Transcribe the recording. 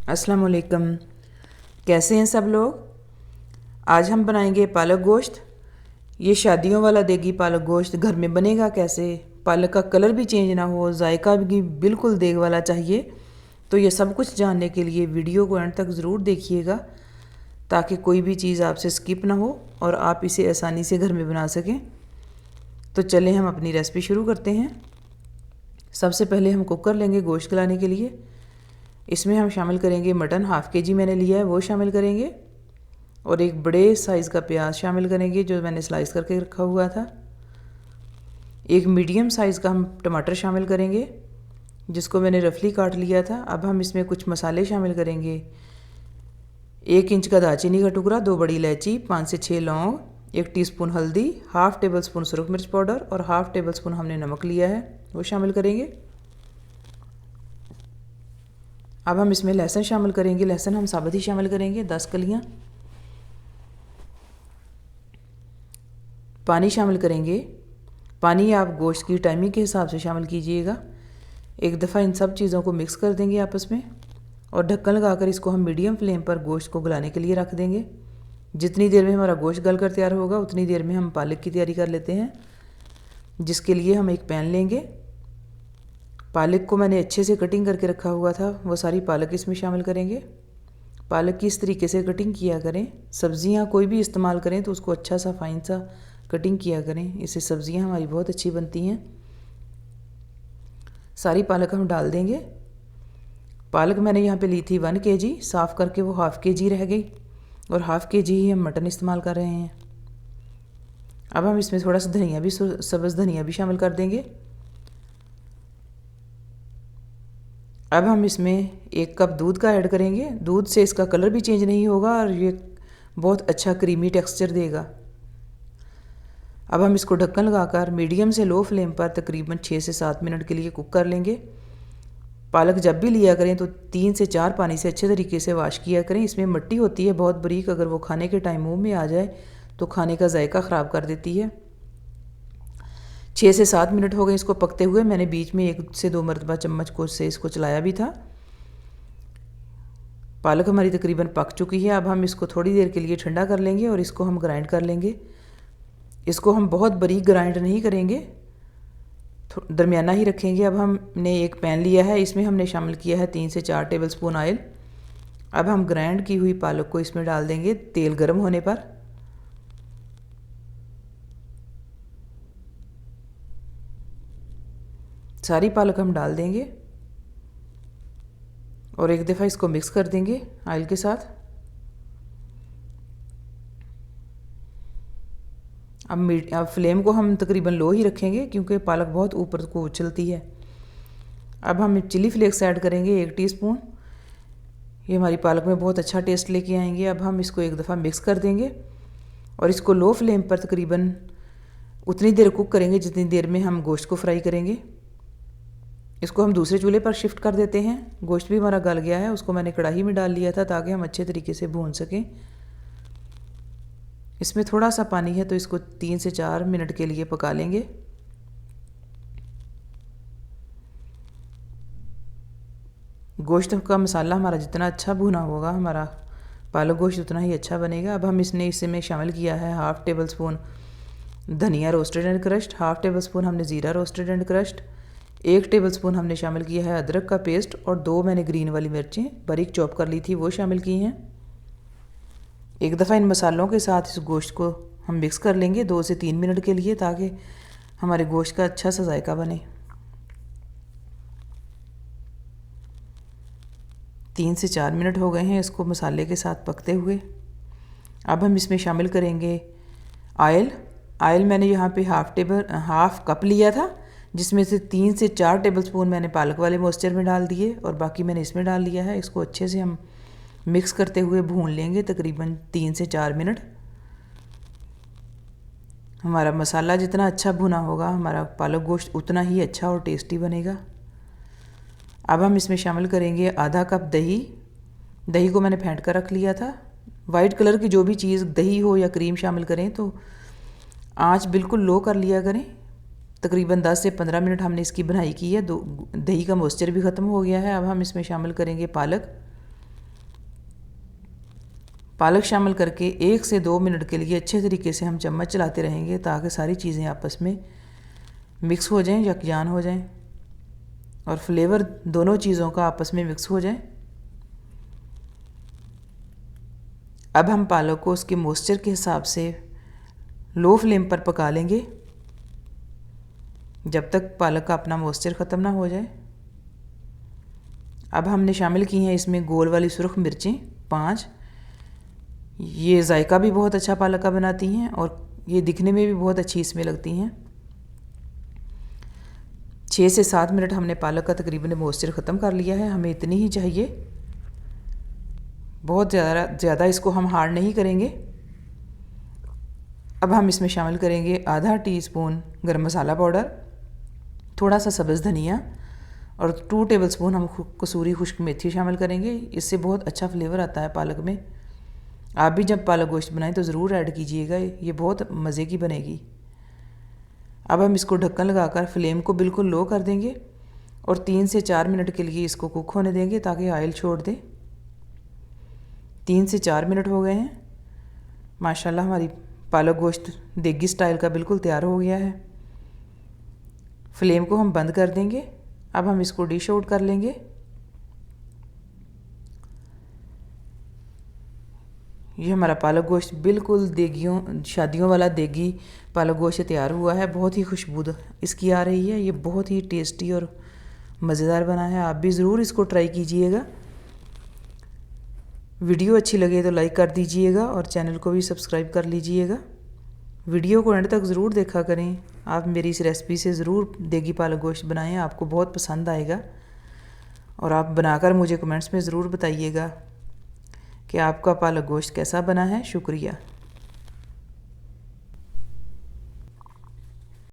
अस्सलाम वालेकुम। कैसे हैं सब लोग। आज हम बनाएंगे पालक गोश्त। ये शादियों वाला देगी पालक गोश्त घर में बनेगा कैसे। पालक का कलर भी चेंज ना हो, जायका भी बिल्कुल देग वाला चाहिए। तो ये सब कुछ जानने के लिए वीडियो को एंड तक ज़रूर देखिएगा, ताकि कोई भी चीज़ आपसे स्किप ना हो और आप इसे आसानी से घर में बना सकें। तो चलें हम अपनी रेसिपी शुरू करते हैं। सबसे पहले हम कुकर लेंगे गोश्त गलाने के लिए। इसमें हम शामिल करेंगे मटन, हाफ़ के जी मैंने लिया है, वो शामिल करेंगे। और एक बड़े साइज़ का प्याज शामिल करेंगे जो मैंने स्लाइस करके रखा हुआ था। एक मीडियम साइज़ का हम टमाटर शामिल करेंगे जिसको मैंने रफली काट लिया था। अब हम इसमें कुछ मसाले शामिल करेंगे। 1 इंच का दालचीनी का टुकड़ा, 2 बड़ी इलायची, 5 से 6 लौंग, 1 टीस्पून हल्दी, हाफ़ टेबल स्पून सुरख मिर्च पाउडर और हाफ़ टेबल स्पून हमने नमक लिया है, वो शामिल करेंगे। अब हम इसमें लहसुन शामिल करेंगे। लहसुन हम साबुत ही शामिल करेंगे, 10 कलियाँ। पानी शामिल करेंगे। पानी आप गोश्त की टाइमिंग के हिसाब से शामिल कीजिएगा। एक दफ़ा इन सब चीज़ों को मिक्स कर देंगे आपस में और ढक्कन लगाकर इसको हम मीडियम फ्लेम पर गोश्त को गलाने के लिए रख देंगे। जितनी देर में हमारा गोश्त गल कर तैयार होगा उतनी देर में हम पालक की तैयारी कर लेते हैं, जिसके लिए हम एक पैन लेंगे। पालक को मैंने अच्छे से कटिंग करके रखा हुआ था, वो सारी पालक इसमें शामिल करेंगे। पालक की इस तरीके से कटिंग किया करें। सब्ज़ियाँ कोई भी इस्तेमाल करें तो उसको अच्छा सा फाइन सा कटिंग किया करें, इससे सब्ज़ियाँ हमारी बहुत अच्छी बनती हैं। सारी पालक हम डाल देंगे। पालक मैंने यहाँ पे ली थी 1 kg, साफ़ करके वो हाफ़ kg रह गई और हाफ़ kg ही हम मटन इस्तेमाल कर रहे हैं। अब हम इसमें थोड़ा सा धनिया भी, सब्ज़ धनिया भी शामिल कर देंगे। अब हम इसमें 1 कप दूध का ऐड करेंगे। दूध से इसका कलर भी चेंज नहीं होगा और ये बहुत अच्छा क्रीमी टेक्सचर देगा। अब हम इसको ढक्कन लगाकर मीडियम से लो फ्लेम पर तकरीबन 6 से 7 मिनट के लिए कुक कर लेंगे। पालक जब भी लिया करें तो 3 से 4 पानी से अच्छे तरीके से वॉश किया करें। इसमें मिट्टी होती है बहुत बारीक, अगर वो खाने के टाइम मुंह में आ जाए तो खाने का जायका ख़राब कर देती है। 6 से 7 मिनट हो गए इसको पकते हुए। मैंने बीच में 1 से 2 मरतबा चम्मच को से इसको चलाया भी था। पालक हमारी तकरीबन पक चुकी है। अब हम इसको थोड़ी देर के लिए ठंडा कर लेंगे और इसको हम ग्राइंड कर लेंगे। इसको हम बहुत बारीक ग्राइंड नहीं करेंगे, दरमियाना ही रखेंगे। अब हमने एक पैन लिया है, इसमें हमने शामिल किया है 3 से 4 टेबल स्पून ऑयल। अब हम ग्राइंड की हुई पालक को इसमें डाल देंगे तेल गर्म होने पर। सारी पालक हम डाल देंगे और एक दफ़ा इसको मिक्स कर देंगे ऑयल के साथ। अब फ्लेम को हम तकरीबन लो ही रखेंगे क्योंकि पालक बहुत ऊपर को उछलती है। अब हम चिली फ्लेक्स ऐड करेंगे 1 टीस्पून। ये हमारी पालक में बहुत अच्छा टेस्ट लेके आएंगे। अब हम इसको एक दफ़ा मिक्स कर देंगे और इसको लो फ्लेम पर तकरीबन उतनी देर कुक करेंगे जितनी देर में हम गोश्त को फ्राई करेंगे। इसको हम दूसरे चूल्हे पर शिफ्ट कर देते हैं। गोश्त भी हमारा गल गया है, उसको मैंने कढ़ाई में डाल लिया था ताकि हम अच्छे तरीके से भून सकें। इसमें थोड़ा सा पानी है तो इसको 3 से 4 मिनट के लिए पका लेंगे। गोश्त का मसाला हमारा जितना अच्छा भुना होगा हमारा पालक गोश्त उतना ही अच्छा बनेगा। अब हम इसमें शामिल किया है हाफ़ टेबल स्पून धनिया roasted and crushed, half table spoon हमने ज़ीरा roasted and crushed, 1 table spoon हमने शामिल किया है अदरक का पेस्ट और 2 मैंने ग्रीन वाली मिर्चें बारीक चॉप कर ली थी वो शामिल की हैं। एक दफ़ा इन मसालों के साथ इस गोश्त को हम मिक्स कर लेंगे 2 से 3 मिनट के लिए, ताकि हमारे गोश्त का अच्छा सा जायका बने। 3 से 4 मिनट हो गए हैं इसको मसाले के साथ पकते हुए। अब हम इसमें शामिल करेंगे ऑयल। ऑयल मैंने यहाँ पे हाफ़ कप लिया था, जिसमें से 3 से 4 टेबल स्पून मैंने पालक वाले मॉइस्चर में डाल दिए और बाकी मैंने इसमें डाल लिया है। इसको अच्छे से हम मिक्स करते हुए भून लेंगे तकरीबन 3 से 4 मिनट। हमारा मसाला जितना अच्छा भुना होगा हमारा पालक गोश्त उतना ही अच्छा और टेस्टी बनेगा। अब हम इसमें शामिल करेंगे आधा कप दही। दही को मैंने फेंट कर रख लिया था। वाइट कलर की जो भी चीज़ दही हो या क्रीम शामिल करें तो आंच बिल्कुल लो कर लिया करें। तकरीबन 10 से 15 मिनट हमने इसकी बनाई की है। दही का मॉइस्चर भी ख़त्म हो गया है। अब हम इसमें शामिल करेंगे पालक। पालक शामिल करके 1 से 2 मिनट के लिए अच्छे तरीके से हम चम्मच चलाते रहेंगे ताकि सारी चीज़ें आपस में मिक्स हो जाएं, यकजान हो जाएं और फ्लेवर दोनों चीज़ों का आपस में मिक्स हो जाए। अब हम पालक को उसके मॉइस्चर के हिसाब से लो फ्लेम पर पका लेंगे जब तक पालक का अपना मॉइस्चर ख़त्म ना हो जाए। अब हमने शामिल की हैं इसमें गोल वाली सुरख मिर्चें 5। ये जायका भी बहुत अच्छा पालक का बनाती हैं और ये दिखने में भी बहुत अच्छी इसमें लगती हैं। 6 से 7 मिनट हमने पालक का तकरीबन मॉइस्चर ख़त्म कर लिया है। हमें इतनी ही चाहिए, बहुत ज़्यादा इसको हम हार्ड नहीं करेंगे। अब हम इसमें शामिल करेंगे आधा टीस्पून गरम मसाला पाउडर, थोड़ा सा सब्ज़ धनिया और 2 टेबलस्पून हम कसूरी खुश्क मेथी शामिल करेंगे। इससे बहुत अच्छा फ्लेवर आता है पालक में। आप भी जब पालक गोश्त बनाएं तो ज़रूर ऐड कीजिएगा, ये बहुत मज़े की बनेगी। अब हम इसको ढक्कन लगाकर फ्लेम को बिल्कुल लो कर देंगे और 3 से 4 मिनट के लिए इसको कुक होने देंगे ताकि ऑयल छोड़ दे। 3 से 4 मिनट हो गए हैं। माशाल्लाह हमारी पालक गोश्त देगी स्टाइल का बिल्कुल तैयार हो गया है। फ्लेम को हम बंद कर देंगे। अब हम इसको डिश आउट कर लेंगे। ये हमारा पालक गोश्त बिल्कुल शादियों वाला देगी पालक गोश्त तैयार हुआ है। बहुत ही खुशबू इसकी आ रही है। ये बहुत ही टेस्टी और मज़ेदार बना है। आप भी ज़रूर इसको ट्राई कीजिएगा। वीडियो अच्छी लगे तो लाइक कर दीजिएगा और चैनल को भी सब्सक्राइब कर लीजिएगा। वीडियो को एंड तक ज़रूर देखा करें। आप मेरी इस रेसिपी से ज़रूर देगी पालक गोश्त बनाएं, आपको बहुत पसंद आएगा। और आप बनाकर मुझे कमेंट्स में ज़रूर बताइएगा कि आपका पालक गोश्त कैसा बना है। शुक्रिया।